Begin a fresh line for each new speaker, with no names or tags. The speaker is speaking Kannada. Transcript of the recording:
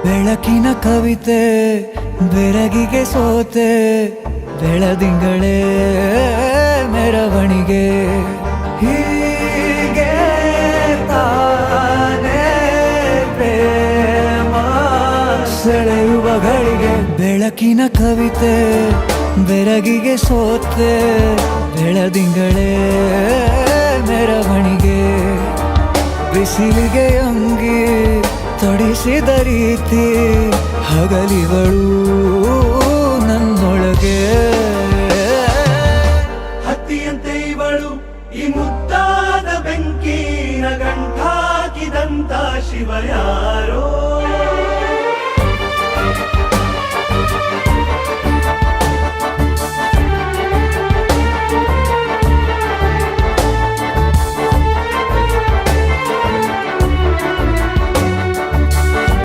ಬೆಳಕಿನ ಕವಿತೆ ಬೆರಗಿಗೆ ಸೋತೆ ಬೆಳದಿಂಗಳೇ ಮೆರವಣಿಗೆ ಹೀಗೆ ತಾನೇ ಪ್ರೇಮ ಸೆಳೆಯುವ ಗಳಿಗೆ ಬೆಳಕಿನ ಕವಿತೆ ಬೆರಗಿಗೆ ಸೋತೆ ಬೆಳದಿಂಗಳೇ ಮೆರವಣಿಗೆ ಬಿಸಿಲಿಗೆ ಅಂಗಿ ತೊಡಿಸಿದ ರೀತಿ ಹಗಲಿಗಳು ನನ್ನೊಳಗೆ
ಹತ್ತಿಯಂತೆ ಇವಳು ಈ ಮುದ್ದಾದ ಬೆಂಕಿನ ಗಂಟಾಕಿದಂತ ಶಿವ ಯಾರೋ